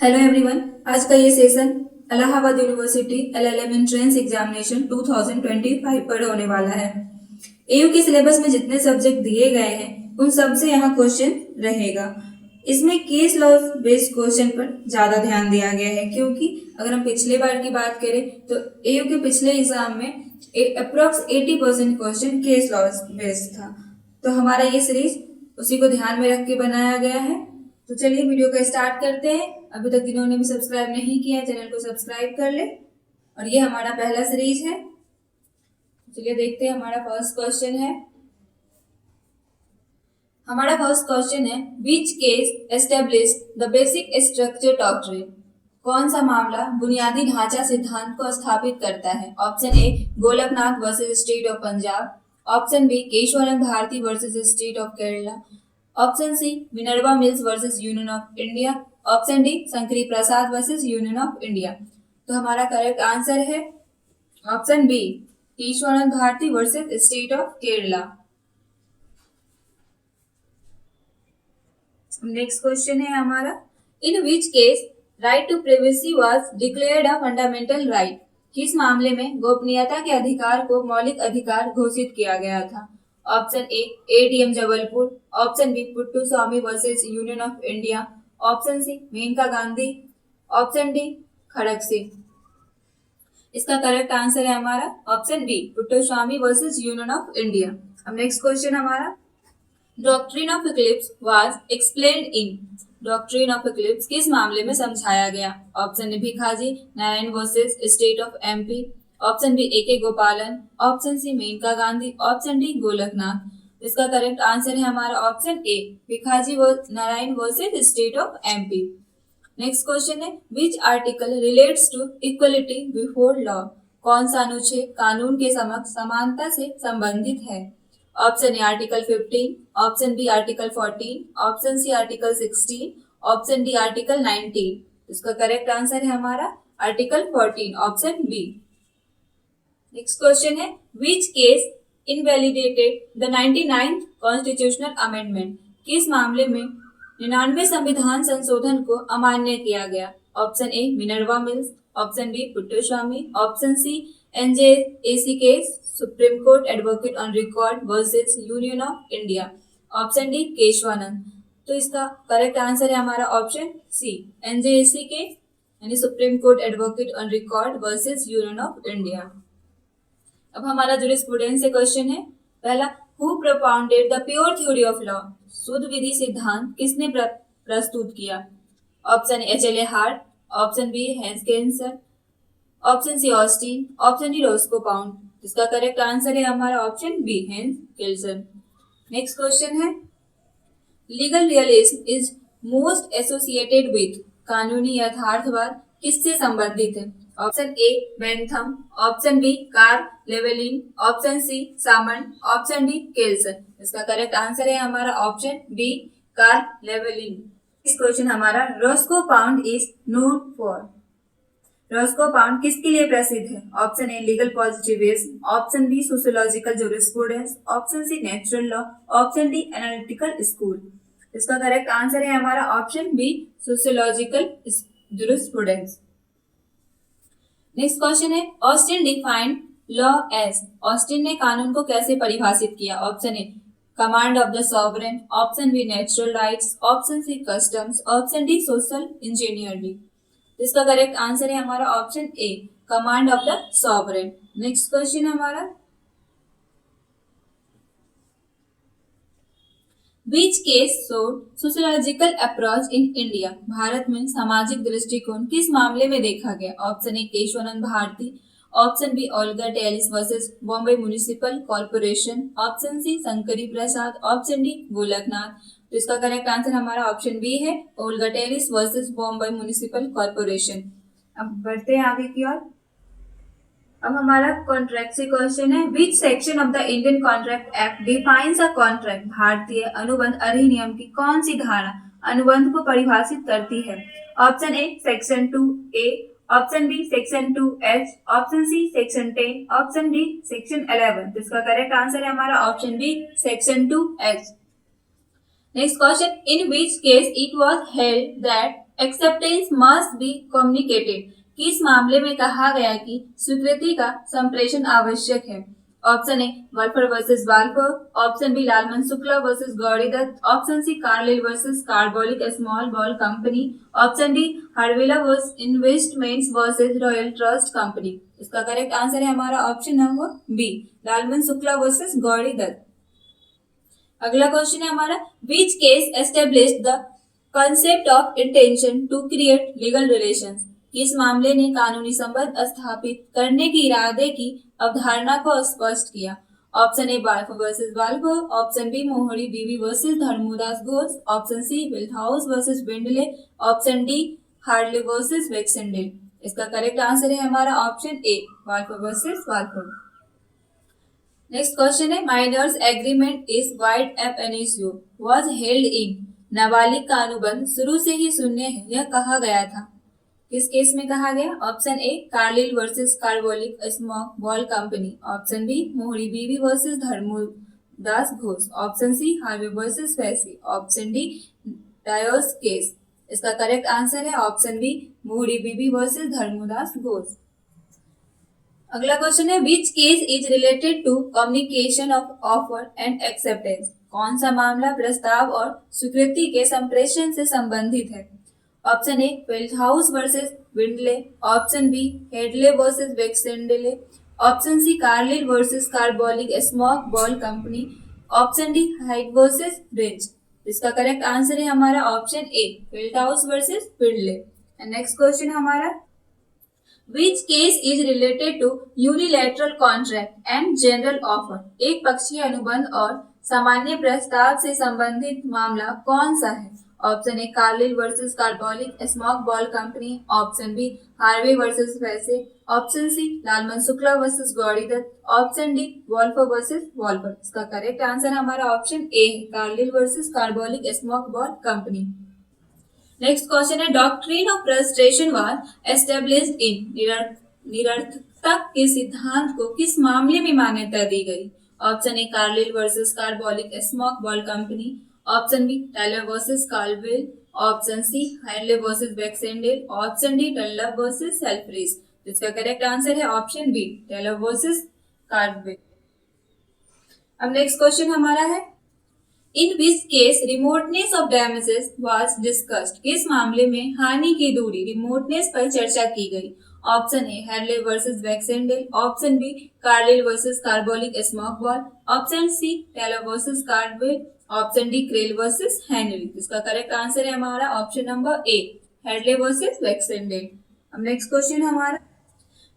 Hello everyone. आज का ये session Allahabad university LLM entrance examination 2025 पर होने वाला है। एयू के सिलेबस में जितने सब्जेक्ट दिए गए हैं उन सब से यहाँ क्वेश्चन रहेगा। इसमें केस लॉ बेस्ड क्वेश्चन पर ज्यादा ध्यान दिया गया है, क्योंकि अगर हम पिछले बार की बात करें तो एयू के पिछले एग्जाम में approx 80% question case law based था। तो हमारा ये सीरीज उसी को ध्यान में रख के बनाया गया है। तो चलिए वीडियो को स्टार्ट करते हैं। अभी तक जिन्होंने भी सब्सक्राइब नहीं किया है चैनल को सब्सक्राइब कर ले। और ये हमारा पहला सीरीज है। चलिए देखते हैं। हमारा फर्स्ट क्वेश्चन है which case establish the basic structure doctrine. कौन सा मामला बुनियादी ढांचा सिद्धांत को स्थापित करता है? Option A Golaknath versus state of Punjab, option B Keshavananda Bharati versus state of Kerala, option C Minerva Mills versus union of India, option D Shankari Prasad versus union of India. तो हमारा करेक्ट आंसर है option B Keshavananda Bharati versus state of Kerala. Next question है हमारा in which case right to privacy was declared a fundamental right. किस मामले में गोपनीयता के अधिकार को मौलिक अधिकार घोषित किया गया था? Option A ADM Jabalpur, option B Puttaswamy versus union of India, option C Maneka Gandhi, option D Kharak Singh. इसका करेक्ट आंसर है हमारा option B Puttaswamy versus union of India. अब नेक्स्ट क्वेश्चन हमारा doctrine of eclipse was explained in. Doctrine of eclipse किस मामले में समझाया गया? Option A Bhikhaji Narayan versus state of MP, option B A Gopalan, option C Maneka Gandhi, option D Golaknath. इसका correct answer है हमारा option A Bhikhaji Narayan versus state of MP. Next question है which article relates to equality before law. कौन सा अनुच्छेद कानून के समक्ष समानता से संबंधित है? Option A article 15, option B article 14, option C article 16, option D article 19। इसका करेक्ट आंसर है हमारा article 14, option B. Next question है which case invalidated the 99th constitutional amendment. किस मामले में 99वें संविधान संशोधन को अमान्य किया गया? Option A Minerva Mills, option B Puttaswamy, option C NJAC case supreme Court advocate on record versus union of India, option D Kesavananda. तो इसका करेक्ट आंसर है हमारा ऑप्शन सी एनजेएसी केस यानी Supreme Court advocate on record versus union of India. अब हमारा jurisprudence से question है पहला who propounded the pure theory of law. शुद्ध विधि सिद्धांत किसने प्रस्तुत किया? Option HLA heart, option B Hans Kelsen, option C Austin, option D Roscoe Pound. इसका करेक्ट आंसर है हमारा option B Hans Kelsen. Next question है legal realism is most associated with. कानूनी यथार्थवाद किससे संबंधित है? Option A Bentham, option B Karl Llewellyn, option C Salmond, option D Kelsen. इसका करेक्ट आंसर है हमारा option B Karl Llewellyn. Next question हमारा Roscoe Pound is known for. Roscoe Pound किसके लिए प्रसिद्ध है? Option A legal positivism, option B sociological jurisprudence, option C natural law, option D analytical school. इसका correct answer है हमारा option B sociological jurisprudence. Next question है Austin defined law as. Austin ने कानून को कैसे परिभाषित किया? Option A command of the sovereign, option B natural rights, option C customs, option D social engineering. इसका करेक्ट आंसर है हमारा option A command of the sovereign. Next question हमारा Which case showed sociological approach in India? भारत में सामाजिक दृष्टिकोण किस मामले में देखा गया? Option A Kesavananda Bharati, option B Olga Tellis versus Bombay municipal corporation, option C Shankari Prasad, option D Golaknath. तो इसका करेक्ट आंसर हमारा ऑप्शन बी है Olga Tellis versus Bombay municipal corporation. अब बढ़ते हैं आगे की ओर। अब हमारा कॉन्ट्रैक्ट से क्वेश्चन है which section of the Indian contract act defines a contract. भारतीय अनुबंध अधिनियम की कौन सी धारा अनुबंध को परिभाषित करती है? Option A section 2A, option B section 2H, option C section 10, option D section 11। तो इसका करेक्ट आंसर है हमारा option B section 2H। Next question in which case it was held that acceptance must be communicated. किस मामले में कहा गया कि स्वीकृति का संप्रेषण आवश्यक है? Option A Balfour versus Balfour, option B Lalman Shukla versus Gauri Dutt, option C Carlill versus Carbolic Smoke Ball Company, option D Harvela वर्स investments versus Royal Trust Company. इसका करेक्ट आंसर है हमारा option number B, Lalman Shukla versus Gauri Dutt. अगला क्वेश्चन है हमारा, which case established the concept of intention to create legal relations. किस मामले ने कानूनी संबंध स्थापित करने के इरादे की अवधारणा को स्पष्ट किया? Option A Balfour versus Balfour, option B Mohori Bibi versus Dharmodas Ghose, option C Felthouse versus Bindley, option D Hadley versus Baxendale. इसका करेक्ट आंसर है हमारा option A, Balfour versus Balfour. Next question है, minor's agreement is void ab initio was held in. नाबालिग का अनुबंध शुरू से ही शून्य है, यह कहा गया था। किस केस में कहा गया? Option A Carlill versus Carbolic Smoke Ball Company, option B Mohori Bibi versus Dharmodas Ghose, option C Harvey versus Facey, option D डायोस केस। इसका करेक्ट आंसर है option B, Mohori Bibi versus Dharmodas Ghose. अगला क्वेश्चन है, which case is related to communication of offer and acceptance. कौन सा मामला प्रस्ताव और स्वीकृति के संप्रेषण से संबंधित है? Option A Felthouse versus Bindley, option B Hadley versus Baxendale, option C Carlill versus Carbolic Smoke Ball Company, option D Hyde versus Wrench. इसका करेक्ट आंसर है हमारा option A, Felthouse versus Bindley. Next question हमारा, Which case is related to unilateral contract and general offer? एक पक्षीय अनुबंध और सामान्य प्रस्ताव से संबंधित मामला कौन सा है? Option A Carlill versus Carbolic Smoke Ball Company, option B Harvey versus Facey, option C Lalman Shukla versus Gauri Dutt, option D Balfour versus Balfour. इसका करेक्ट आंसर हमारा ऑप्शन ए है, Carlill versus Carbolic Smoke Ball Company. Next question है, doctrine of frustration was established in. निरर्थकता के सिद्धांत को किस मामले में मान्यता दी गई? Option A Carlill versus Carbolic Smoke Ball Company, option B Taylor versus Caldwell, option C Hadley versus Baxendale, option D Dunlop versus Selfridge. इसका करेक्ट आंसर है option B, Taylor versus Caldwell. अब नेक्स्ट क्वेश्चन हमारा है, in which case remoteness of damages was discussed. किस मामले में हानि की दूरी रिमोटनेस पर चर्चा की गई? Option A Hadley versus Baxendale, option B Carlill versus Carbolic Smoke Ball, option C Taylor versus Caldwell, option D Krell versus Henry. इसका करेक्ट आंसर है हमारा option number A, Hadley versus Baxendale. अब next question हमारा,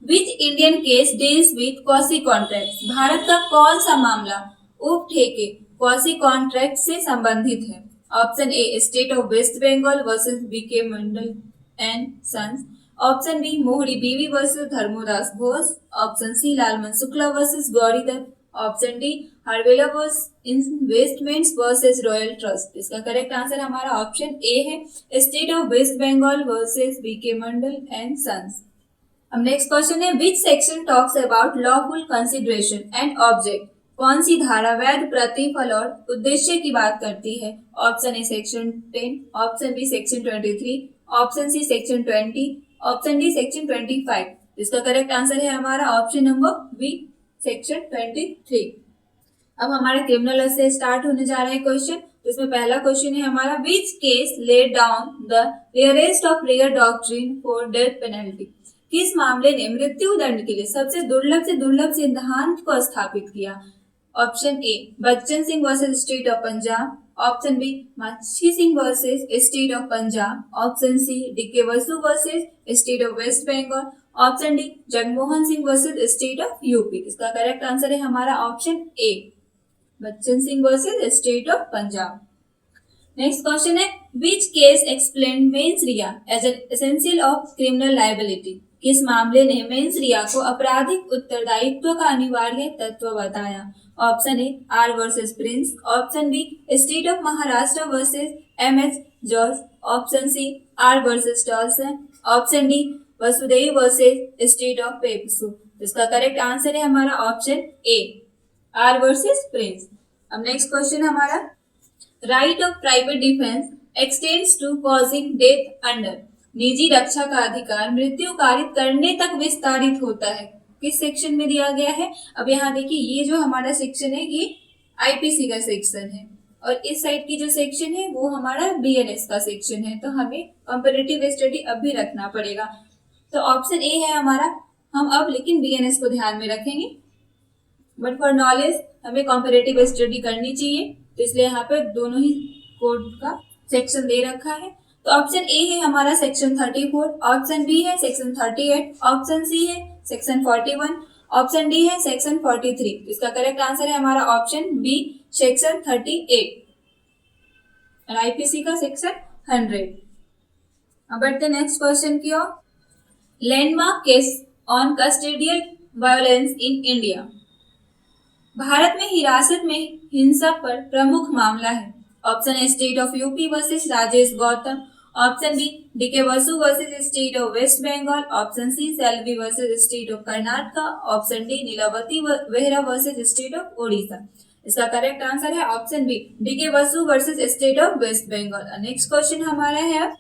which Indian case deals with quasi contracts. भारत का कौन सा मामला उप ठेके क्वासी कॉन्ट्रैक्ट से संबंधित है? Option A state of waste Bengal versus B K Mandal and Sons, option B Mohori Bibi versus Dharmodas Ghose, option C Lalman Shukla versus Gauri Dutt, option D Harvela investments versus Royal Trust. इसका करेक्ट आंसर हमारा ऑप्शन ए है, State of waste Bengal versus B K Mandal and Sons. अब next question है, which section talks about lawful consideration and object. कौन सी धारा वैध प्रतिफल और उद्देश्य की बात करती है? Option A section 10, option B section 23, option C section 20, option D section 25। इसका करेक्ट आंसर है हमारा ऑप्शन नंबर बी, सेक्शन 23। अब हमारे क्रिमिनल से स्टार्ट होने जा रहे हैं क्वेश्चन। तो इसमें पहला क्वेश्चन है हमारा, which case laid down the rarest of rare doctrine for death penalty. किस मामले ने मृत्यु दंड के लिए सबसे दुर्लभ सिद्धांत को स्थापित किया? Option A Bachan Singh versus state of Punjab, option B Machhi Singh versus state of Punjab, option C DK Vasu versus state of waste Bengal, option D Jagmohan Singh versus state of UP. इसका करेक्ट आंसर है हमारा option A, Bachan Singh versus state of Punjab. Next question है, which case explain mens rea as an essential of criminal liability. किस मामले ने mains रिया को आपराधिक उत्तरदायित्व का अनिवार्य तत्व बताया? Option A R versus Prince, option B state of Maharashtra versus MH George, option C R versus Tolson, option D Vasudev versus state of PEPSU. इसका करेक्ट आंसर है हमारा option A, R versus Prince. अब नेक्स्ट क्वेश्चन हमारा, right of private defence extends to causing death under, निजी रक्षा का अधिकार मृत्यु कारित करने तक विस्तारित होता है। किस सेक्शन में दिया गया है? अब यहाँ देखिए, ये जो हमारा सेक्शन है ये आईपीसी का सेक्शन है और इस साइड की जो सेक्शन है वो हमारा बीएनएस का सेक्शन है, तो हमें कंपैरेटिव स्टडी अब भी रखना पड़ेगा। तो ऑप्शन ए है हमारा। हम अब लेकिन बीएनएस को ध्यान में रखेंगे, बट फॉर नॉलेज हमें कंपैरेटिव स्टडी करनी चाहिए, तो इसलिए यहाँ पे दोनों ही कोड का सेक्शन दे रखा है। तो ऑप्शन ए है हमारा सेक्शन 34, ऑप्शन बी है सेक्शन 38, ऑप्शन सी है सेक्शन 41, ऑप्शन डी है सेक्शन 43। इसका करेक्ट आंसर है हमारा ऑप्शन बी सेक्शन 38 और आईपीसी का सेक्शन 100। अब बढ़ते नेक्स्ट क्वेश्चन की ओर। Landmark case on custodial violence in India, Bharat में हिरासत में हिंसा पर प्रमुख मामला है। Option A state of UP versus Rajesh Gautam, option B DK Basu versus state of waste Bengal, option C Selvi versus state of Karnataka, option D Nilavati Behera versus state of Odisha. इसका करेक्ट आंसर है option B DK Basu versus state of waste Bengal. Next question हमारा है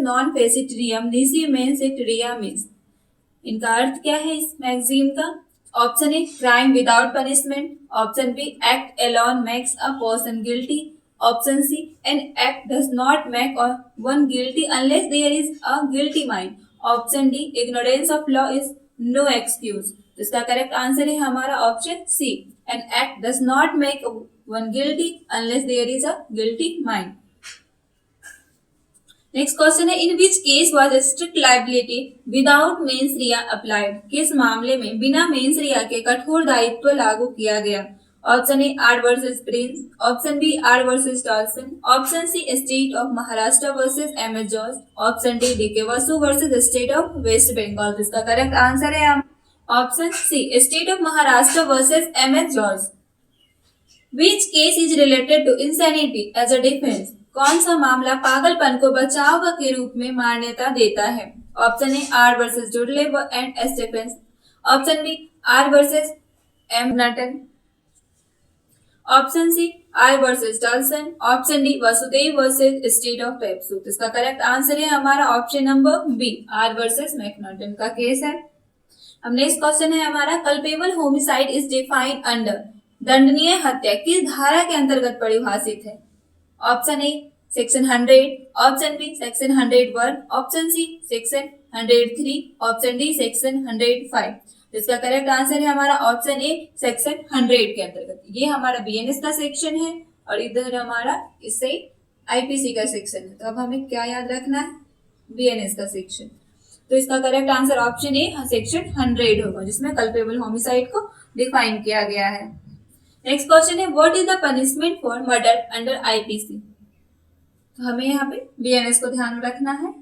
non facit reum nisi mens it rea means, इनका अर्थ क्या है इस magazine का? Option A crime without punishment, option B act alone makes a person guilty, option C an act does not make one guilty unless there is a guilty mind, option D ignorance of law is no excuse. तो इसका correct answer है हमारा option C an act does not make one guilty unless there is a guilty mind. Next question है in which case was strict liability without mens rea applied, किस मामले में बिना mains रिया के कठोर दायित्व लागू किया गया? Option A R versus Prince, option B R versus Tolson, option C state of Maharashtra versus M S George, option D DK Basu versus state of waste Bengal. इसका करेक्ट आंसर है option C state of Maharashtra versus M S George. Which case is related to insanity as a defence, कौन सा मामला पागलपन को बचाव के रूप में मान्यता देता है? Option A R versus Dudley and Stephens, option B R versus M Naghten, option C R versus Tolson, option D Vasudev versus state of PEPSU. इसका करेक्ट आंसर है हमारा option number B R versus McNaghten का case है। अब next question है हमारा culpable homicide is defined under, दंडनीय हत्या किस धारा के अंतर्गत परिभाषित है? Option A section 100, option B section 101, option C section 103, option D section 105। इसका करेक्ट आंसर है हमारा ऑप्शन ए सेक्शन 100 के अंतर्गत। ये हमारा बीएनएस का सेक्शन है और इधर हमारा इससे आईपीसी का सेक्शन है। तो अब हमें क्या याद रखना है? बीएनएस का सेक्शन। तो इसका correct answer option A section 100 होगा, जिसमें कल्पेबल होमिसाइड को डिफाइन किया गया है। नेक्स्ट क्वेश्चन है what is the punishment for murder under IPC. तो हमें यहाँ पे बीएनएस को ध्यान में रखना है।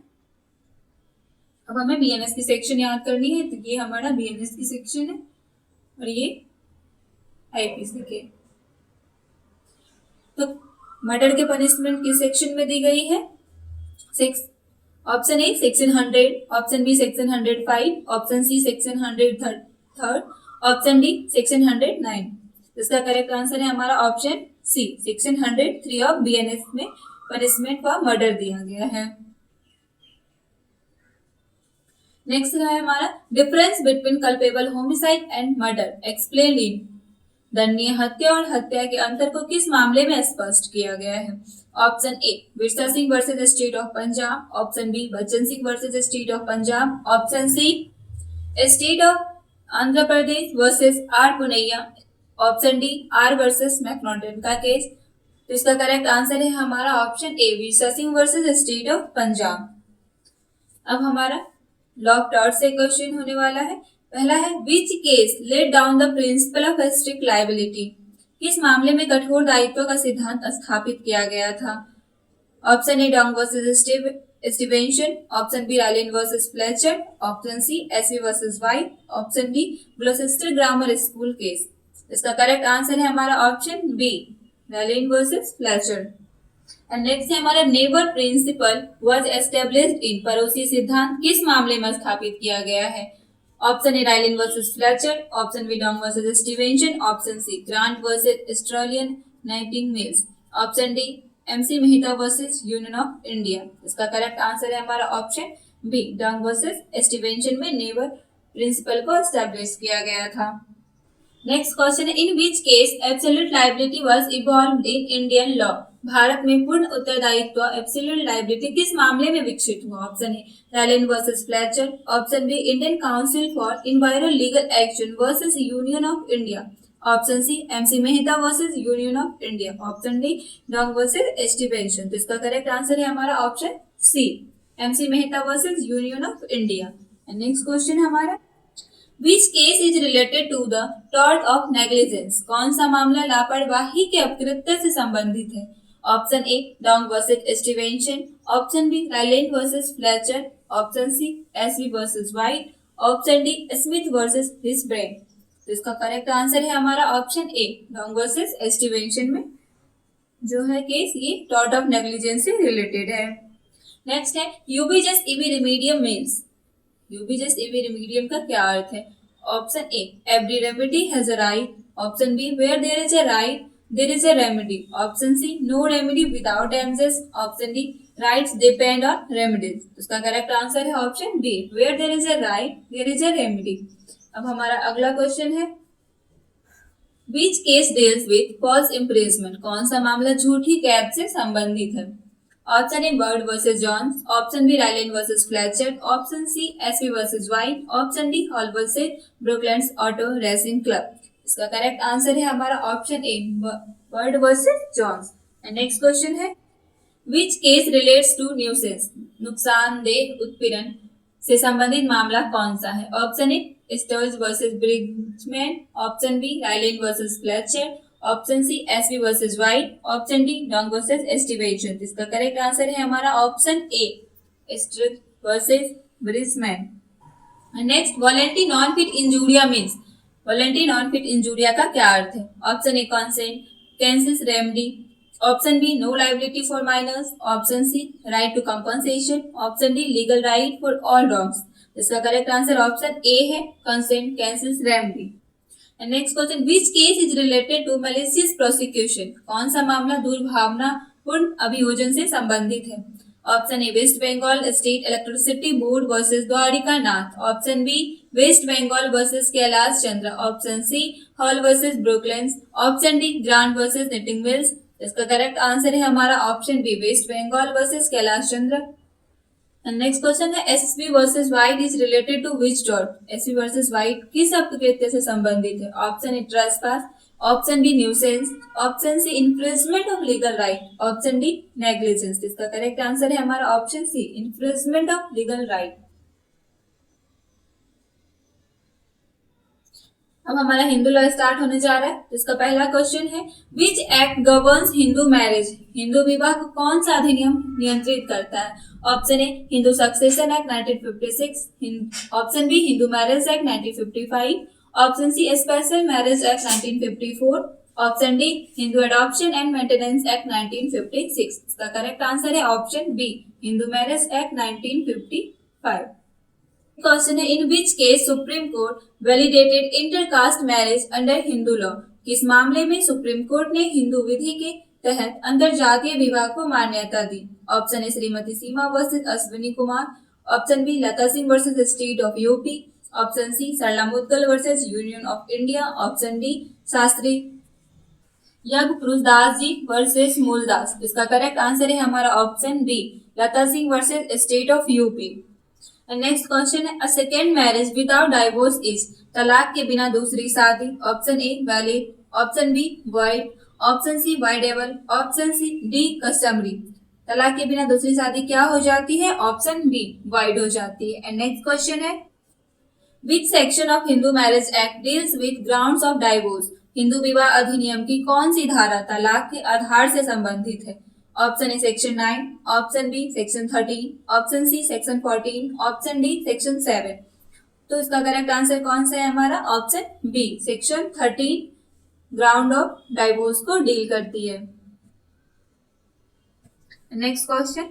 अब हमें बीएनएस की सेक्शन याद करनी है, तो ये हमारा बीएनएस की सेक्शन है और ये आईपीसी के। तो मर्डर के पनिशमेंट किस सेक्शन में दी गई है? Option A section 100, option B section 105, option C section 103, option D section 109। इसका करेक्ट आंसर है हमारा option C section 103 of BNS में पनिशमेंट फॉर मर्डर दिया गया है। नेक्स्ट है हमारा difference between culpable homicide and murder explain in, दंडनीय हत्या और हत्या के अंतर को किस मामले में स्पष्ट किया गया है? Option A Birsa Singh versus state of Punjab, option B Bachan Singh versus state of Punjab, option C state of Andhra Pradesh versus R Punnayya, option D R versus McNaghten का केस। तो इसका करेक्ट आंसर है हमारा option A Birsa Singh versus state of Punjab. अब हमारा लॉक डॉट से question होने वाला है। पहला है which case laid down the principle of strict liability, किस मामले में कठोर दायित्व का सिद्धांत स्थापित किया गया था? Option A Dong versus Stevenson, option B Rylands versus Fletcher, option C Ashby versus White, option D Gloucester grammar school case. इसका करेक्ट आंसर है हमारा option B Rylands versus Fletcher. And next है हमारा neighbour principle was established in, पड़ोसी सिद्धांत किस मामले में स्थापित किया गया है? Option A Rylands versus Fletcher, option B Dong versus Stevenson, option C Grant versus Australian Nightingales, option D MC Mehta versus union of India. इसका करेक्ट आंसर है हमारा option B, Donoghue versus Stevenson में नेबर प्रिंसिपल को establish किया गया था। Next question है, in which case absolute liability was evolved in Indian law. भारत में पूर्ण उत्तरदायित्व एब्सोल्यूट लायबिलिटी किस मामले में विकसित हुआ? Option A Rylands versus Fletcher, option B Indian council for enviro legal action versus union of India, option C MC Mehta versus union of India, option D Dang versus Stevenson. तो इसका correct answer है हमारा option C, MC Mehta versus union of India. Next question हमारा, Which case is related to the tort of negligence? कौन सा मामला लापरवाही के अपकृत्य से संबंधित है? Option A Donoghue versus Stevenson, option B Ryland versus Fletcher, option C Ashby versus White, option D Smith versus हिस्ब्रेन। तो इसका करेक्ट आंसर है हमारा option A, Donoghue versus Stevenson में जो है केस ये टॉर्ट ऑफ नेग्लिजेंस से रिलेटेड है। नेक्स्ट है, यूबीजस इवी रिमीडियम मीन्स। यूबीजस इवी रिमीडियम का क्या अर्थ है? Option A every remedy has a right, option B where there is a right there is a remedy, option C no remedy without damages, option D rights depend on remedies. उसका correct answer है option B, where there is a right there is a remedy. अब हमारा अगला question है, which case deals with false imprisonment. कौन सा मामला झूठी कैद से संबंधित है? Option A Bird versus Jones, option B Ryland versus Fletcher, option C Ashby versus White, option D Hall versus Brookland auto racing club. इसका करेक्ट आंसर है हमारा option A, Bird versus Jones. Next question है, which case relates to nuisance. नुकसानदेह उत्पीड़न से संबंधित मामला कौन सा है? Option A Sturges versus Bridgman, option B Ryland versus Fletcher, option C Ashby versus White, option D Dang versus Stevenson. इसका करेक्ट आंसर है हमारा option A, Sturges versus Bridgman. Next, volenti non fit injuria means. Volenti non fit injuria का क्या अर्थ है? Option A consent cancels remedy, option B no liability for minors, option C right to compensation, option D legal right for all wrongs. इसका correct answer option A है, consent cancels remedy. Next question, which case is related to malicious prosecution. कौन सा मामला दुर्भावनापूर्ण अभियोजन से संबंधित है? Option A West Bengal state electricity board versus Dwarka Nath, option B West Bengal versus Kailash Chandra, option C Hall versus Brookland, option D Grant versus knitting mills. इसका correct answer है हमारा option B, West Bengal versus Kailash Chandra. Next question है, Ashby versus White is related to which tort. Ashby versus White किस अपकृत्य से संबंधित है? Option A trespass, option B nuisance, option C infringement of legal right, option D negligence. इसका correct answer है हमारा option C, infringement of legal right. अब हमारा हिंदू लॉ स्टार्ट होने जा रहा है। तो इसका पहला क्वेश्चन है, which act governs Hindu marriage. Hindu विवाह को कौन सा अधिनियम नियंत्रित करता है? Option A Hindu succession act 1956, option B Hindu marriage act 1955, option C special marriage act 1954, option D Hindu adoption and maintenance act 1956। इसका करेक्ट आंसर है option B, Hindu marriage act 1955। Question है, in which case supreme court validated intercaste marriage under Hindu law. किस मामले में supreme court ने हिंदू विधि के तहत अंतरजातीय विवाह को मान्यता दी? Option A Shrimati Seema versus Ashwini Kumar, option B Lata Singh versus state of UP, option C Sarla Mudgal versus union of India, option D Shastri Yagna Das ji versus मूलदास। इसका करेक्ट आंसर है हमारा option B, Lata Singh versus state of UP. Next question है, a second marriage without divorce is. तलाक के बिना दूसरी शादी। Option A valid, option B void, option C voidable, option C D customary. तलाक के बिना दूसरी शादी क्या हो जाती है? ऑप्शन बी वाइड हो जाती है। एंड नेक्स्ट क्वेश्चन है, which section of Hindu marriage act deals with grounds of divorce. Hindu विवाह अधिनियम की कौन सी धारा तलाक के आधार से संबंधित है? Option A section 9, option B section 13, option C section 14, option D section 7। तो इसका करेक्ट आंसर कौन सा है हमारा? Option B, section 13 ground of divorce को डील करती है। Next question,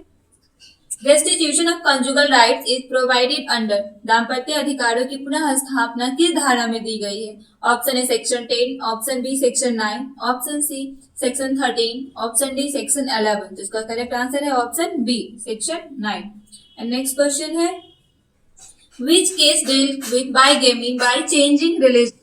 restitution of conjugal rights is provided under, दाम्पत्य अधिकारों की पुनः स्थापना किस धारा में दी गई है? Option A section 10, option B section 9, option C section 13, option D section 11। तो इसका करेक्ट आंसर है option B section 9। And next question है, which case deal with bigamy by changing religion,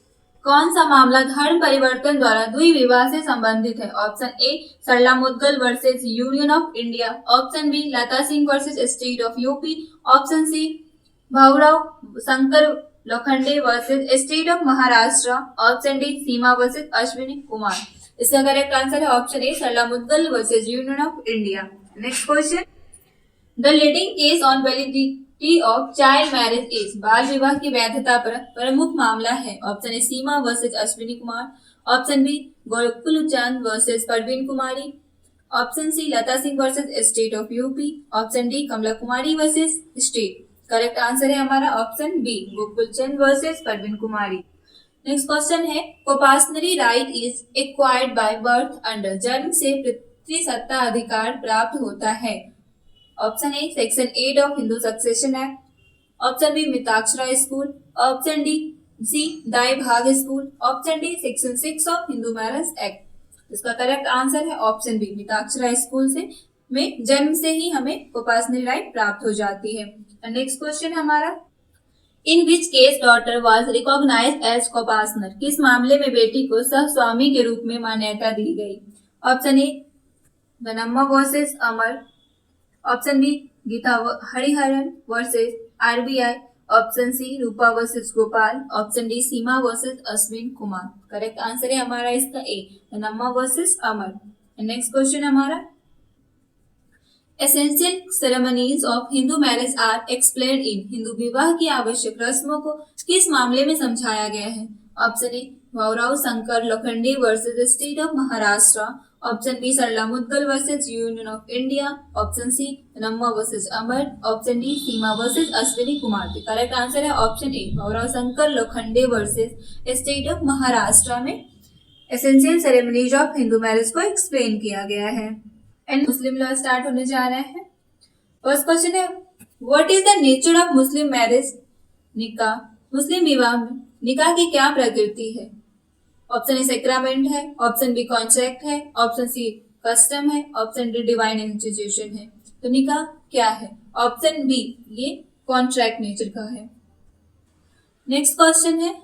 कौन सा मामला धर्म परिवर्तन द्वारा द्विविवाह से संबंधित है? Option A Sarla Mudgal versus union of India, option B Lata Singh versus state of UP, option C Bhaurao Shankar Lokhande versus state of Maharashtra, option D Seema versus Ashwini Kumar. इसका करेक्ट आंसर है option A Sarla Mudgal versus union of India. Next question, the leading case on validity of child marriage is, बाल विवाह की वैधता पर प्रमुख मामला है? Option A Seema versus Ashwini Kumar, option B Gokul Chand versus Parveen Kumari, option C Lata Singh versus state of UP, option D Kamla Kumari versus state. Correct answer है हमारा option B Gokul Chand versus Parveen Kumari. Next question है, coparcenary right is acquired by birth under, जन्म से पितृसत्ता अधिकार प्राप्त होता है? Option A section 8 of Hindu succession act, option B Mitakshara school, option D C Dayabhaga school, option D section 6 of Hindu marriage act. इसका correct answer है ऑप्शन बी मिताक्षरा स्कूल से में जन्म से ही हमें कोपासनरी राइट प्राप्त हो जाती है। नेक्स्ट क्वेश्चन हमारा, in which case daughter was recognised as coparcener, किस मामले में बेटी को सहस्वामी के रूप में मान्यता दी गई? Option A Banamma versus Amar, option B Gita Hariharan versus RBI, option C Rupa versus Gopal, option D Seema versus Ashwin Kumar. Correct answer है हमारा इसका A Banamma versus Amar. Next question हमारा, essential ceremonies of Hindu marriage are explained in, Hindu विवाह की आवश्यक रस्मों को किस मामले में समझाया गया है? Option A Bhaurao Shankar Lokhande versus state of Maharashtra, option B Sarla Mudgal versus union of India, option C Namma versus Amar, option D Seema versus Ashwini Kumar. Correct answer है option A Bhaurao Shankar Lokhande versus state of Maharashtra में essential ceremonies of Hindu marriage को एक्सप्लेन किया गया है। एंड मुस्लिम लॉ स्टार्ट होने जा रहे हैं। फर्स्ट क्वेश्चन है, what is the nature of Muslim marriage? निकाह, मुस्लिम विवाह में निकाह की क्या प्रकृति है? ऑप्शन ए सेक्रामेंट है, ऑप्शन बी कॉन्ट्रैक्ट है, ऑप्शन सी कस्टम है, ऑप्शन डी डिवाइन इंस्टीट्यूशन है। तो निकाह क्या है? ऑप्शन बी ये कॉन्ट्रैक्ट नेचर का है। नेक्स्ट क्वेश्चन है,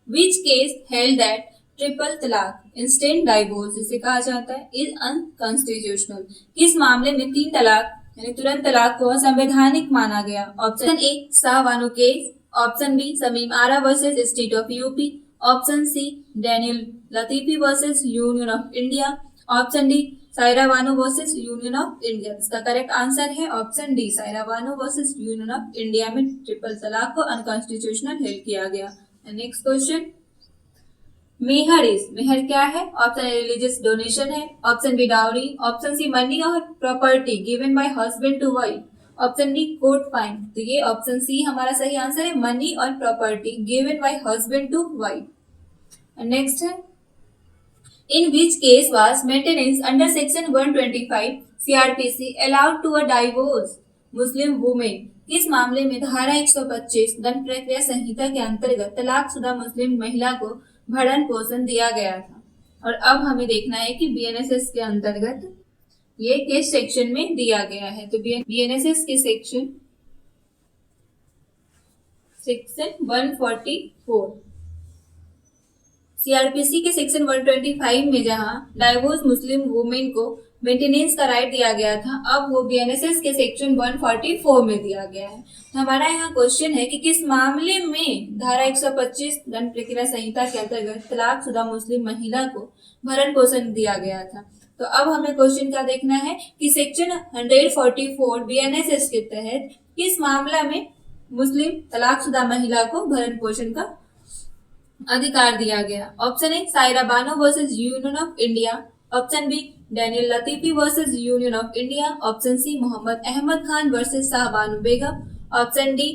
which case held that triple तलाक इंस्टेंट डाइवोर्स, जिसे कहा जाता है, इज अनकॉन्स्टिट्यूशनल, किस मामले में 3 तलाक यानी तुरंत तलाक को असंवैधानिक माना गया? Option A Shah Bano case, option B Shamim Ara versus state of UP, option C Daniel Latifi versus union of India, option D Saira Bano versus union of India. इसका करेक्ट आंसर है option D Saira Bano versus union of India में ट्रिपल तलाक को unconstitutional held किया गया। Next question, mehr is, मेहर क्या है? Option A religious donation है, option B dowry, option C money और property given by husband to wife, option D court fine. तो ये ऑप्शन सी हमारा सही आंसर है, मनी और property given by husband to wife. Next है, in which case was maintenance under section 125 CrPC allowed to a divorce Muslim women, किस मामले में धारा 125 दंड प्रक्रिया संहिता के अंतर्गत तलाकशुदा मुस्लिम महिला को भरण पोषण दिया गया था? और अब हमें देखना है कि बीएनएसएस के अंतर्गत ये किस सेक्शन में दिया गया है। तो बीएनएसएस के सेक्शन 144, सीआरपीसी के सेक्शन 125 में जहां डाइवोर्स मुस्लिम वुमेन को मेंटेनेंस का राइट दिया गया था, अब वो बीएनएसएस के सेक्शन 144 में दिया गया है। तो हमारा यहाँ क्वेश्चन है कि किस मामले में धारा 125 दंड प्रक्रिया संहिता के अंतर्गत तलाकशुदा मुस्लिम महिला को भरण पोषण दिया गया था। तो अब हमें क्वेश्चन क्या देखना है कि सेक्शन 144 बीएनएसएस के तहत किस मामला में मुस्लिम तलाकशुदा महिला को भरण पोषण का अधिकार दिया गया। Option A Saira Bano versus union of India, option B Daniel Latifi versus union of India, option C Mohammed Ahmed Khan versus Shah Bano Begum, option D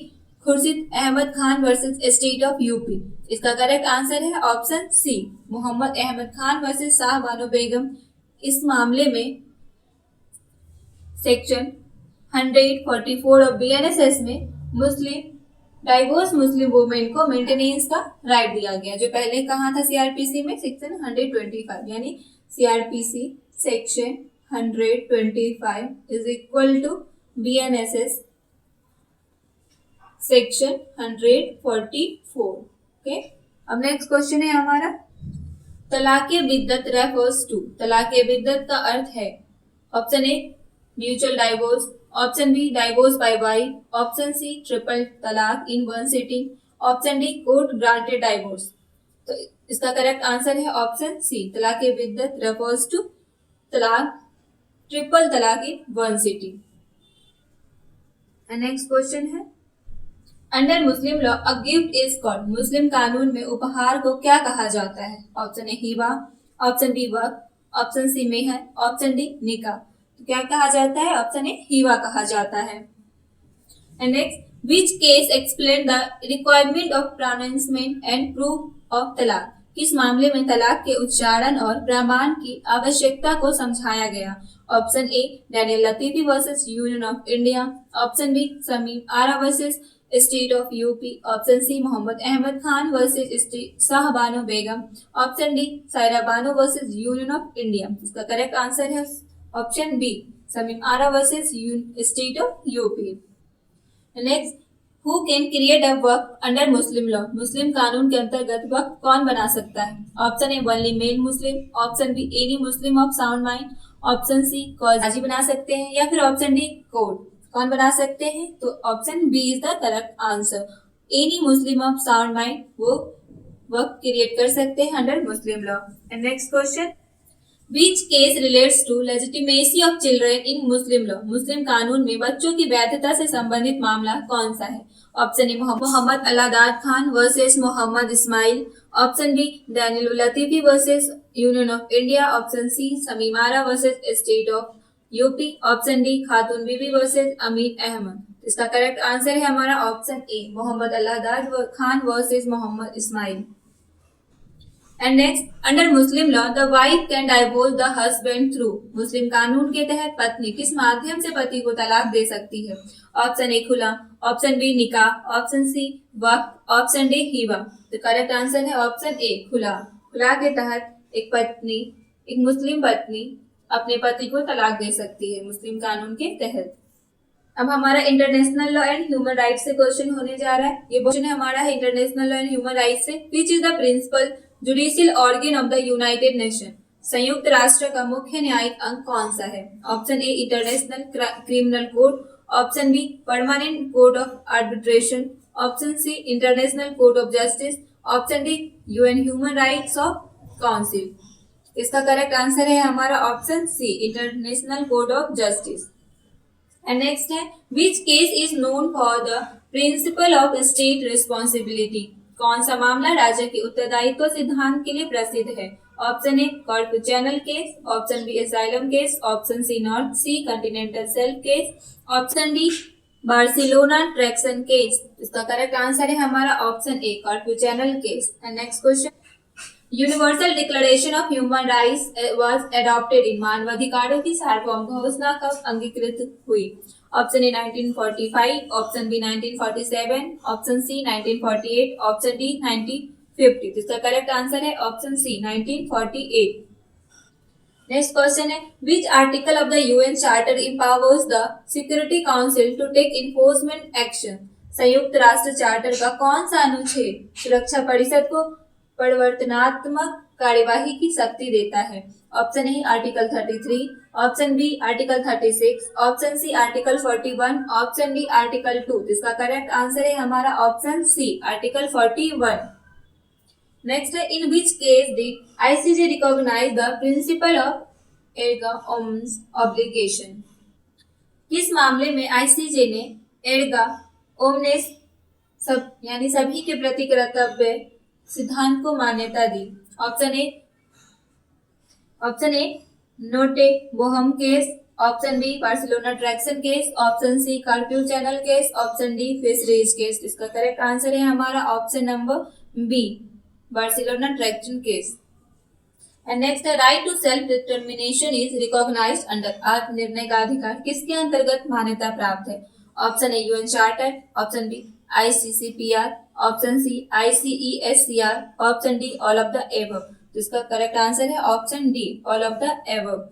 Khurshid Ahmed Khan versus state of UP. इसका करेक्ट आंसर है option C Mohammed Ahmed Khan versus Shah Bano Begum. इस मामले में सेक्शन 144 ऑफ BNSS में डाइवोर्स मुस्लिम वुमेन को maintenance का right दिया गया, जो पहले कहा था CRPC में सेक्शन 125, यानी CRPC section 125 is equal to BNSS section 144। Okay, अब नेक्स्ट क्वेश्चन है हमारा, तलाक़े बिद्दत रेफर्स टू। तलाक़े बिद्दत का अर्थ है option A mutual divorce, option B divorce by wife, option C triple talaq in one sitting, option D court granted divorce. तो इसका correct answer है option C, तलाक़े biddat refers to triple talaq in one sitting. Next question है, under Muslim law a gift is called. Muslim कानून में उपहार को क्या कहा जाता है? Option A hiba, option B waqf, option C mehr, option D निकाह। तो क्या कहा जाता है? ऑप्शन ए हिबा कहा जाता है। And next, which case explain the requirement of pronouncement and proof of तलाक। किस मामले में तलाक के उच्चारण और प्रमाण की आवश्यकता को समझाया गया? Option A Daniel Latifi versus union of India, option B Shamim Ara versus state of UP, option C Mohammed Ahmed Khan versus Shah Bano Begum, option D Saira Bano versus union of India. इसका करेक्ट आंसर है option B, Shamim Ara versus state of UP. Next, who can create a waqf under Muslim law. Muslim कानून के अंतर्गत वक्फ कौन बना सकता है? Option A only mail Muslim, option B any Muslim of sound mind, option C काजी बना सकते हैं, या फिर ऑप्शन डी कोर्ट। कौन बना सकते हैं? तो option B is the correct answer, any Muslim of sound mind वो वक्फ क्रिएट कर सकते हैं under Muslim law. And next question, Which case relates to legitimacy of children in Muslim law? मुस्लिम कानून में बच्चों की वैधता से संबंधित मामला कौन सा है? Option A Mohammed Alladad Khan versus Mohammed Ismail, option B Daniel Latifi versus union of India, option C Shamim Ara versus state of UP, option D Khatoon Bibi versus अमीर अहमद। इसका करेक्ट आंसर है हमारा option A, Mohammed Alladad Khan versus Mohammed Ismail. And next, under Muslim law the wife can divorce the husband through. Muslim कानून के तहत पत्नी किस माध्यम से पति को तलाक दे सकती है? ऑप्शन ए खुला, ऑप्शन बी निकाह, ऑप्शन सी वक्फ, ऑप्शन डी हिबा। तो करेक्ट आंसर है ऑप्शन ए खुला। खुला के तहत एक मुस्लिम पत्नी अपने पति को तलाक दे सकती है मुस्लिम कानून के तहत। अब हमारा international law and human rights से क्वेश्चन होने जा रहा है। ये क्वेश्चन हमारा है international law and human rights से। Which is the principal judicial organ of the United Nation. संयुक्त राष्ट्र का मुख्य न्यायिक अंग कौन सा है? Option A international criminal court, option B permanent court of arbitration, option C international court of justice, option D UN human rights of council. इसका करेक्ट आंसर है हमारा option C, international court of justice. And next है, which case is known for the principle of state responsibility. कौन सा मामला राज्य के उत्तरदायित्व सिद्धांत के लिए प्रसिद्ध है? Option A Corfu channel case, option B asylum case, option C North Sea continental shelf case, option D Barcelona traction case. इसका करेक्ट आंसर है हमारा option A Corfu channel case. And next question, universal declaration of human rights was adopted in. मानवाधिकारों की सार्वभौम घोषणा कब अंगीकृत हुई? Option A 1945, option B 1947, option C 1948, option D 1950। इसका करेक्ट आंसर है ऑप्शन सी 1948। नेक्स्ट क्वेश्चन है, which article of the UN charter empowers the security council to take enforcement action. संयुक्त राष्ट्र चार्टर का कौन सा अनुच्छेद सुरक्षा परिषद को परिवर्तनात्मक कार्यवाही की शक्ति देता है? Option A article 33, option B article 36, option C article 41, option D article 2। इसका करेक्ट आंसर है हमारा ऑप्शन सी आर्टिकल 41। नेक्स्ट है, in which case did ICJ recognise the principle of erga omnes obligation. किस मामले में आईसीजे ने एर्गा ओमनेस यानी सभी के प्रति कर्तव्य सिद्धांत को मान्यता दी? ऑप्शन ए नोटे बोहम केस, option B Barcelona traction case, option C Corfu channel case, option D fisheries case. इसका करेक्ट आंसर है हमारा option number B Barcelona traction case. And next है right to self determination is recognised under, आत्मनिर्णय का अधिकार किसके अंतर्गत मान्यता प्राप्त है? Option A UN charter, option B ICCPR, option C ICESCR, option D all of the above. तो इसका करेक्ट आंसर है option D all of the above.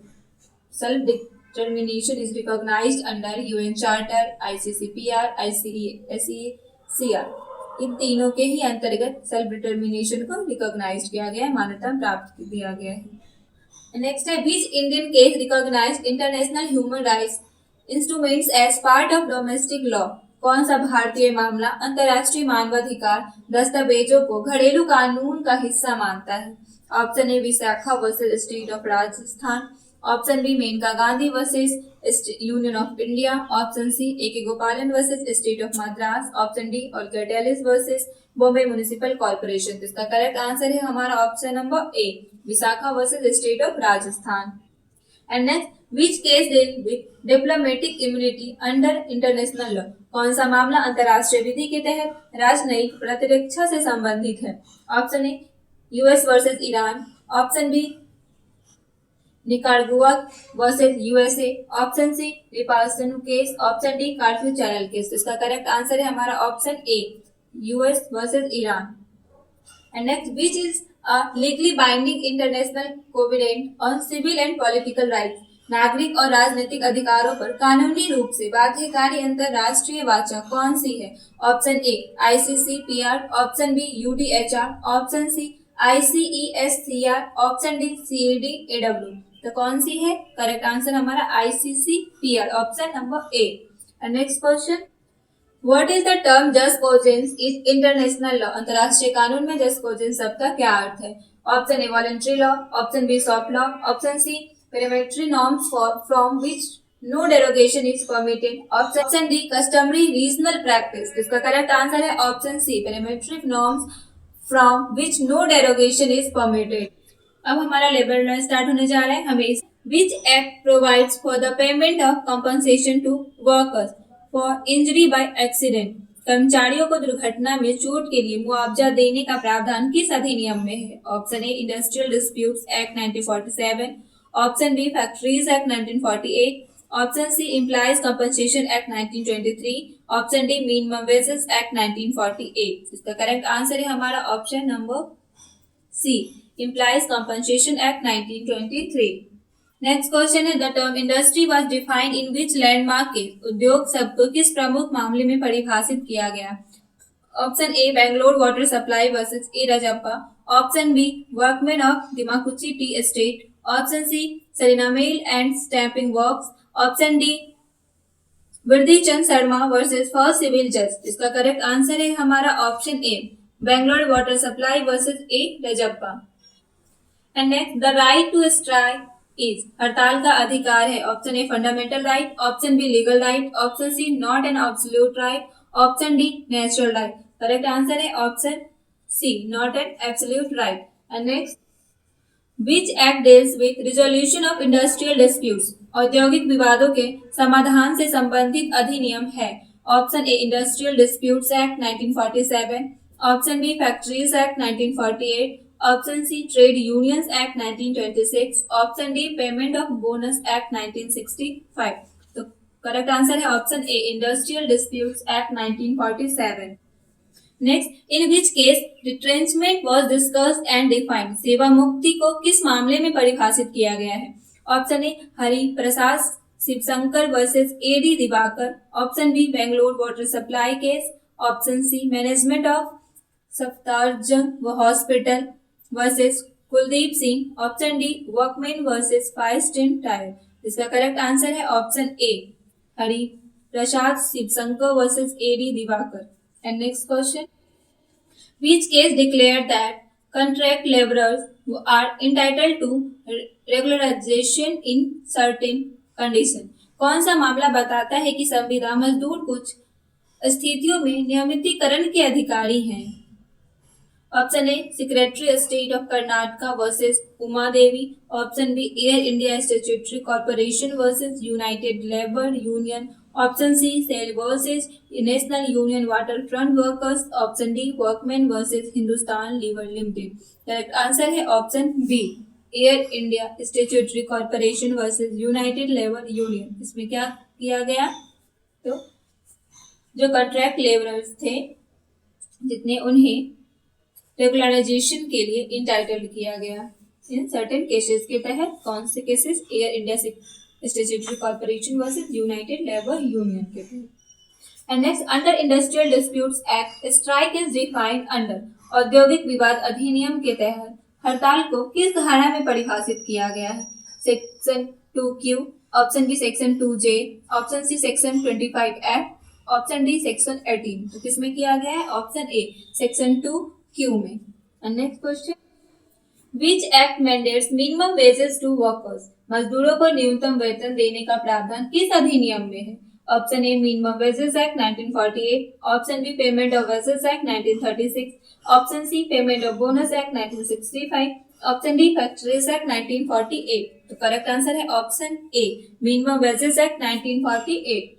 Self determination is recognised under UN charter, ICCPR, ICESCR, इन तीनों के ही अंतर्गत self determination को recognise किया गया है, मान्यता प्राप्त किया गया है। नेक्स्ट है which Indian case recognise international human rights instruments as part of domestic law. कौन सा भारतीय मामला अंतर्राष्ट्रीय मानवाधिकार दस्तावेजों को घरेलू कानून का हिस्सा मानता है? Option A Vishaka versus state of Rajasthan, option B Maneka Gandhi versus union of India, option C A K Gopalan versus state of Madras, option D Olga Tellis versus Bombay municipal corporation. तो इसका करेक्ट आंसर है हमारा option number A Vishaka versus state of Rajasthan. And next which case deal with diplomatic immunity under international law. कौन सा मामला अंतर्राष्ट्रीय विधि के तहत राजनयिक प्रतिरक्षा से संबंधित है? Option A US versus Iran, option B Nicaragua versus USA, option C reparation case, option D Corfu channel case. तो इसका करेक्ट आंसर है हमारा option A US versus Iran. And next which is a legally binding international covenant on civil and political rights. नागरिक और राजनीतिक अधिकारों पर कानूनी रूप से बाध्यकारी अंतरराष्ट्रीय वाचा कौन सी है? Option A ICCPR, option B UDHR, option C ICESCR, option D CEDAW. तो कौन सी है? करेक्ट आंसर हमारा ICCPR, option number A. Next question what is the term jus cogens is international law. अंतरराष्ट्रीय कानून में जस्ट कॉजेंस शब्द का क्या अर्थ है? Option A voluntary law, option B soft law, option C peremptory norms from which no derogation is permitted, option D customary regional practice. इसका correct answer है option C peremptory norms from which no derogation is permitted. अब हमारा labour start होने जा रहा है। हमें which act provides for the payment of compensation to workers for injury by accident. कर्मचारियों को दुर्घटना में चोट के लिए मुआवजा देने का प्रावधान किस अधिनियम में है? Option A industrial disputes act 1947, option B factories act 1948, option C employees compensation act 1923, option D minimum wages act 1948। इसका करेक्ट आंसर है हमारा option number C employees compensation act 1923। Next question है the term industry was defined in which landmark case. उद्योग शब्द को किस प्रमुख मामले में परिभाषित किया गया? Option A Bangalore water supply versus A Rajappa, option B workmen of Dimakuchi tea estate, option C Sarina mill and stamping works, option D Vridhichand Sharma versus first civil जज। इसका करेक्ट आंसर है हमारा option A Bangalore water supply versus A Rajappa. And next the right to strike is, हड़ताल का अधिकार है। Option A fundamental right, option B legal right, option C not an absolute right, option D natural right. Correct answer है option C not an absolute right. And next which act deals with resolution of industrial disputes. औद्योगिक विवादों के समाधान से संबंधित अधिनियम है। Option A industrial disputes act 1947, option B factories act 1948, option C trade unions act 1926, option D payment of bonus act 1965। तो correct answer है option A industrial disputes act 1947। Next in which case retrenchment was discussed and defined. सेवा मुक्ति को किस मामले में परिभाषित किया गया है? Option A Hari Prasad Shivshankar versus A D Diwakar, option B Bangalore water supply case, option C management of Safdarjung hospital versus Kuldeep Singh, option D workman versus Firestone tyre. इसका करेक्ट आंसर है option A Hari Prasad Shivshankar versus A D Diwakar. And next question which case declared that contract laborers are entitled to regularization in certain condition। कौन सा मामला बताता है कि संविदा मजदूर कुछ स्थितियों में नियमितीकरण के अधिकारी हैं? Option A secretary state of Karnataka versus Uma Devi, option B air India statutory corporation versus united labour union, option C SAIL versus national union water front workers, option D workman versus Hindustan lever limited. Correct answer है option B air India statutory corporation versus united labour union. इसमें क्या किया गया, तो जो contract labourers थे जितने, उन्हें रेगुलराइजेशन के लिए इंटाइटल्ड किया गया इन सर्टेन केसेस के तहत। कौन से cases? Air India statutory corporation versus united labour union के तहत। And next, under industrial disputes act strike is defined under. औद्योगिक विवाद अधिनियम के तहत हड़ताल को किस धारा में परिभाषित किया गया है? Section 2Q, option B section 2J, option C section 25F, option D section 18। तो किसमें किया गया है? ऑप्शन ए सेक्शन 2Q में। And next question, which act mandates minimum wages to workers. मजदूरों को न्यूनतम वेतन देने का प्रावधान किस अधिनियम में है? Option A minimum wages act 1948, option B payment of wages act 1936, option C payment of bonus act 1965, option D factories act 1948। तो करेक्ट आंसर है option A minimum wages act 1948।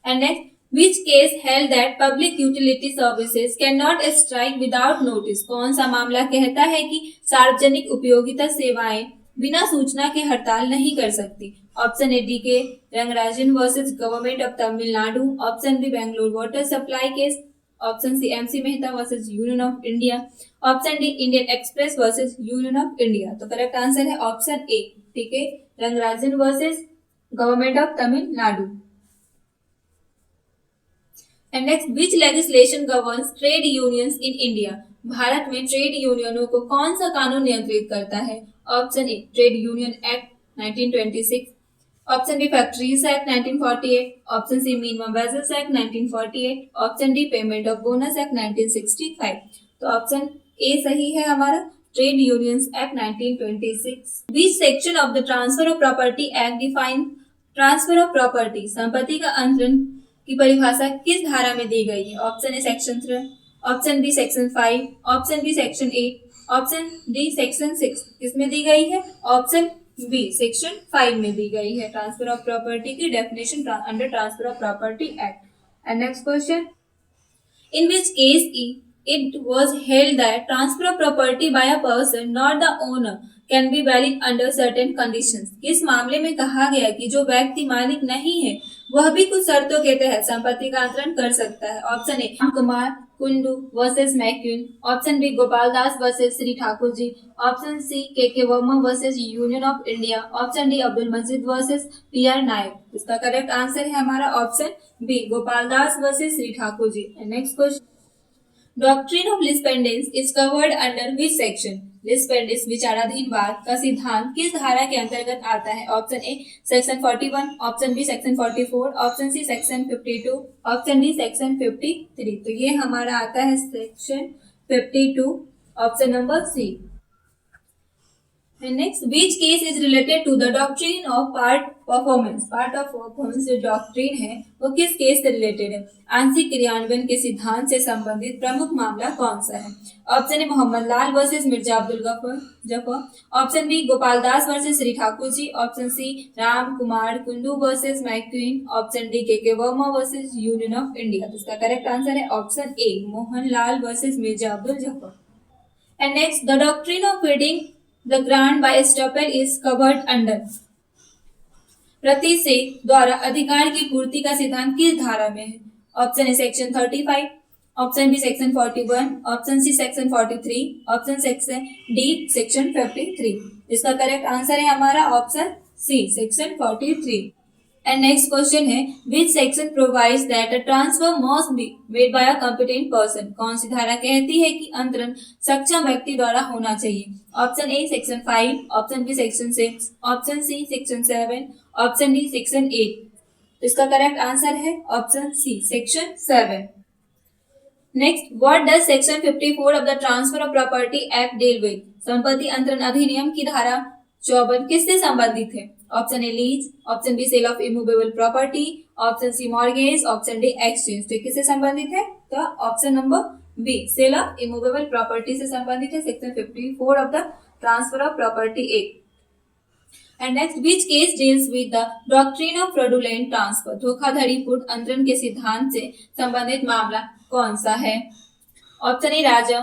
And next, which case held that public utility services cannot strike without notice। कौन सा मामला कहता है कि सार्वजनिक उपयोगिता सेवाएं बिना सूचना के हड़ताल नहीं कर सकती? Option A DK Rangarajan versus government of Tamil Nadu, option B Bengaluru water supply case, option C MC Mehta versus union of India, option D Indian express versus union of India. तो करेक्ट आंसर है option A DK Rangarajan versus government of Tamil Nadu. And next, which legislation governs trade unions in India. Bharat में trade यूनियनों को कौन सा कानून नियंत्रित करता है? Option A Trade Union Act 1926, option B factories act 1948, option C Minimum wages act 1948, option D payment of bonus act 1965। तो ऑप्शन ए सही है हमारा, Trade unions act 1926। Which section of the transfer of property Act define transfer of property. संपत्ति का अंतरण की परिभाषा किस धारा में दी गई है? Option A section 3, option B section 5, option B section 8, option D section 6। किसमें दी गई है? ऑप्शन बी सेक्शन 5 में दी गई है ट्रांसफर ऑफ प्रॉपर्टी की definition under transfer of property act. And next question, in which case it was held that transfer of property by a person not the owner can be valid under certain conditions। किस मामले में कहा गया कि जो व्यक्ति मालिक नहीं है वह भी कुछ शर्तों के तहत संपत्ति का अंतरण कर सकता है? Option A Kumar Kundu versus McQueen, option B Gopal Das versus Shri Thakur ji, option C K Verma versus union of India, option D Abdul Majid versus PR Nayak. इसका करेक्ट आंसर है हमारा option B Gopal Das versus Shri Thakur ji. Next question, doctrine of lis pendens is covered under which section. Lis pendens विचाराधीनवाद का सिद्धांत किस धारा के अंतर्गत आता है? Option A section 41, option B section 44, option C section 52, option D section 53। तो ये हमारा आता है section 52, option number C. Next, which case is related to the doctrine of part performance. Part of performance जो डॉक्ट्रिन है वो किस case से रिलेटेड है? आंशिक क्रियान्वयन के सिद्धांत से संबंधित प्रमुख मामला कौन सा है? Option A Mohammad Lal versus Mirza Abdul Zafar, option B Gopal Das versus Shri Thakur ji, option C Ram Kumar Kundu versus McQueen, option D K Verma versus union of India. तो इसका करेक्ट आंसर है option A Mohan Lal versus Mirza Abdul Zafar. And next, the doctrine of feeding the grant by estoppel is covered under. प्रति से द्वारा अधिकार की पूर्ति का सिद्धांत किस धारा में है? Option A section 35, option B section 41, option C section 43, option section D section 53। इसका करेक्ट आंसर है हमारा option C section 43। And next question है, which section provides that a transfer must be made by a competent person. कौन सी धारा कहती है कि अंतरण सक्षम व्यक्ति द्वारा होना चाहिए? Option A section 5, option B section 6, option C section 7, option D section 8। इसका करेक्ट आंसर है option C section 7। Next, what does section 54 of the transfer of property act deal with. संपत्ति अंतरण अधिनियम की धारा 54 किससे संबंधित है? Option A lease, option B sale of immovable property, option C mortgage, option D exchange. तो किससे संबंधित है? तो option number B sale of immovable property से संबंधित है section 54 of the transfer of property act. And next, which case deals with the doctrine of fraudulent transfer. धोखाधड़ीपूर्ण अंतरण के सिद्धांत से संबंधित मामला कौन सा है? Option A Raja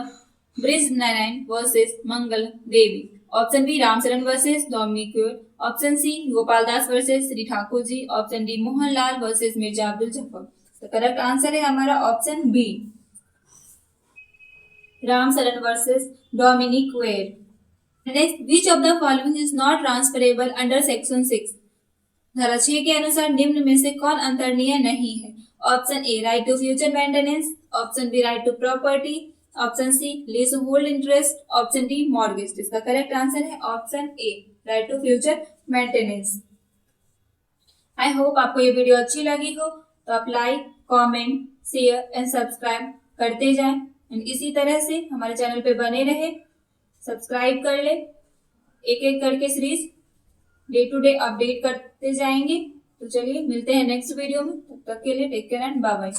Brij Narayan versus Mangal Devi, option B Ramcharan versus Dominic Quer, option C Gopal Das versus Shri Thakur ji, option D Mohanlal versus Mirza Abdul Zafar. तो करेक्ट आंसर है हमारा option B Ramcharan versus Dominic Quair. Next, which of the following is not transferable under section 6? धारा 6 के अनुसार निम्न में से कौन अंतरणीय नहीं है? Option A right to future maintenance, option B right to property, option C leasehold interest, option D mortgage. इसका करेक्ट आंसर है option A right to future maintenance. I hope आपको ये वीडियो अच्छी लगी हो, तो आप like, comment, share and subscribe करते जाएं एंड इसी तरह से हमारे चैनल पे बने रहे। सब्सक्राइब कर ले, एक एक करके series day to day update करते जाएंगे। तो चलिए मिलते हैं नेक्स्ट वीडियो में, तब तक के लिए take care and bye bye.